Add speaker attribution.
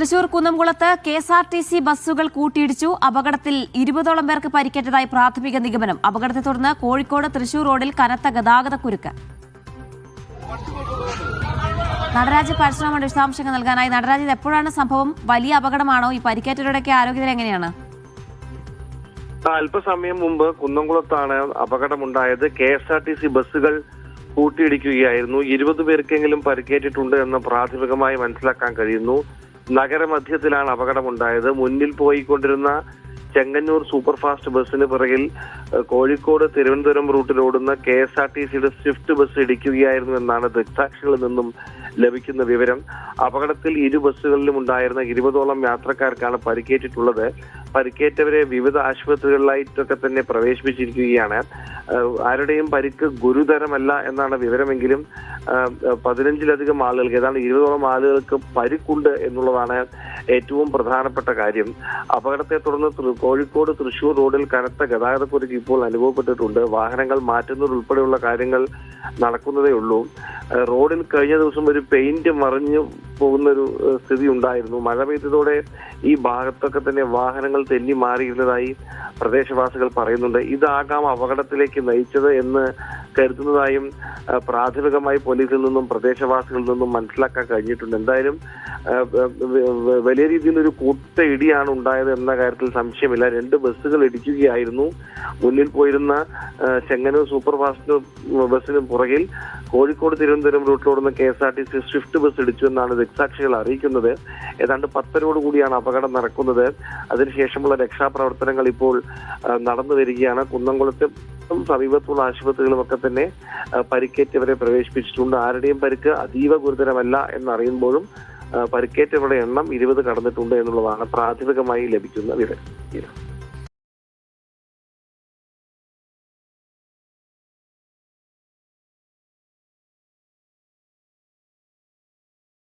Speaker 1: തൃശൂർ കുന്നംകുളത്ത് KSRTC ബസ്സുകൾ കൂട്ടിയിടിച്ചു. അപകടത്തിൽ 20ഓളം പേർക്ക് പരിക്കേറ്റതായി പ്രാഥമിക നിഗമനം. അപകടത്തെ തുടർന്ന് കോഴിക്കോട് തൃശൂർ റോഡിൽ കനത്ത ഗതാഗതക്കുരുക്ക്. നടരാജ് പരശുരാമൻ വിശദാംശങ്ങൾ നൽകാനായി. നടരാജ്, ഇത് എപ്പോഴാണ് സംഭവം? വലിയ അപകടമാണോ? ഈ പരിക്കേറ്റവരുടെയൊക്കെ ആരോഗ്യനില എങ്ങനെയാണ്?
Speaker 2: അല്പസമയം മുമ്പ് കുന്നംകുളത്താണ് അപകടമുണ്ടായത്. KSRTC ബസ്സുകൾ കൂട്ടിയിടിക്കുകയായിരുന്നു. 20 പേർക്കെങ്കിലും പരിക്കേറ്റിട്ടുണ്ട് എന്ന് പ്രാഥമികമായി മനസ്സിലാക്കാൻ കഴിയുന്നു. നഗരമധ്യത്തിലാണ് അപകടമുണ്ടായത്. മുന്നിൽ പോയിക്കൊണ്ടിരുന്ന ചെങ്ങന്നൂർ സൂപ്പർഫാസ്റ്റ് ബസ്സിന് പിറകിൽ കോഴിക്കോട് തിരുവനന്തപുരം റൂട്ടിലോടുന്ന KSRTCയുടെ സ്വിഫ്റ്റ് ബസ് ഇടിക്കുകയായിരുന്നു എന്നാണ് ദൃക്സാക്ഷികളിൽ നിന്നും ലഭിക്കുന്ന വിവരം. അപകടത്തിൽ ഇരു ബസ്സുകളിലും ഉണ്ടായിരുന്ന 20ഓളം യാത്രക്കാർക്കാണ് പരിക്കേറ്റിട്ടുള്ളത്. പരിക്കേറ്റവരെ വിവിധ ആശുപത്രികളിലായിട്ടൊക്കെ തന്നെ പ്രവേശിപ്പിച്ചിരിക്കുകയാണ്. ആരുടെയും പരിക്ക് ഗുരുതരമല്ല എന്നാണ് വിവരമെങ്കിലും 15ലധികം ആളുകൾക്ക്, ഏതാണ്ട് 20ഓളം ആളുകൾക്ക് പരിക്കുണ്ട് എന്നുള്ളതാണ് ഏറ്റവും പ്രധാനപ്പെട്ട കാര്യം. അപകടത്തെ തുടർന്ന് കോഴിക്കോട് തൃശൂർ റോഡിൽ കനത്ത ഗതാഗതക്കുരുക്ക് ഇപ്പോൾ അനുഭവപ്പെട്ടിട്ടുണ്ട്. വാഹനങ്ങൾ മാറ്റുന്നതുൾപ്പെടെയുള്ള കാര്യങ്ങൾ നടക്കുന്നതേ ഉള്ളൂ. റോഡിൽ കഴിഞ്ഞ ദിവസം ഒരു പെയിന്റ് മറിഞ്ഞു പോകുന്നൊരു സ്ഥിതി ഉണ്ടായിരുന്നു. മഴ പെയ്തതോടെ ഈ ഭാഗത്തൊക്കെ തന്നെ വാഹനങ്ങൾ തെന്നി മാറിയിരുന്നതായി പ്രദേശവാസികൾ പറയുന്നുണ്ട്. ഇതാകാം അപകടത്തിലേക്ക് നയിച്ചത് എന്ന് കരുതുന്നതായും പ്രാഥമികമായി പോലീസിൽ നിന്നും പ്രദേശവാസികളിൽ നിന്നും മനസ്സിലാക്കാൻ കഴിഞ്ഞിട്ടുണ്ട്. എന്തായാലും വലിയ രീതിയിലൊരു കൂട്ട ഇടിയാണ് ഉണ്ടായത് എന്ന കാര്യത്തിൽ സംശയമില്ല. 2 ബസ്സുകൾ ഇടിക്കുകയായിരുന്നു. മുന്നിൽ പോയിരുന്ന ചെങ്ങന്നൂർ സൂപ്പർ ഫാസ്റ്റ് ബസ്സിന് പുറകിൽ കോഴിക്കോട് തിരുവനന്തപുരം റൂട്ടിലോടുന്ന KSRTC സ്വിഫ്റ്റ് ബസ് ഇടിച്ചു എന്നാണ് ദൃക്സാക്ഷികൾ അറിയിക്കുന്നത്. ഏതാണ്ട് 10 കൂടിയാണ് അപകടം നടക്കുന്നത്. അതിനുശേഷമുള്ള രക്ഷാപ്രവർത്തനങ്ങൾ ഇപ്പോൾ നടന്നു വരികയാണ്. കുന്നംകുളത്തെ സമീപത്തുള്ള ആശുപത്രികളുമൊക്കെ തന്നെ പരിക്കേറ്റവരെ പ്രവേശിപ്പിച്ചിട്ടുണ്ട്. ആരുടെയും പരിക്ക് അതീവ ഗുരുതരമല്ല എന്നറിയുമ്പോഴും പരിക്കേറ്റവരുടെ എണ്ണം 20 കടന്നിട്ടുണ്ട് എന്നുള്ളതാണ് പ്രാഥമികമായി ലഭിക്കുന്ന വിവരം.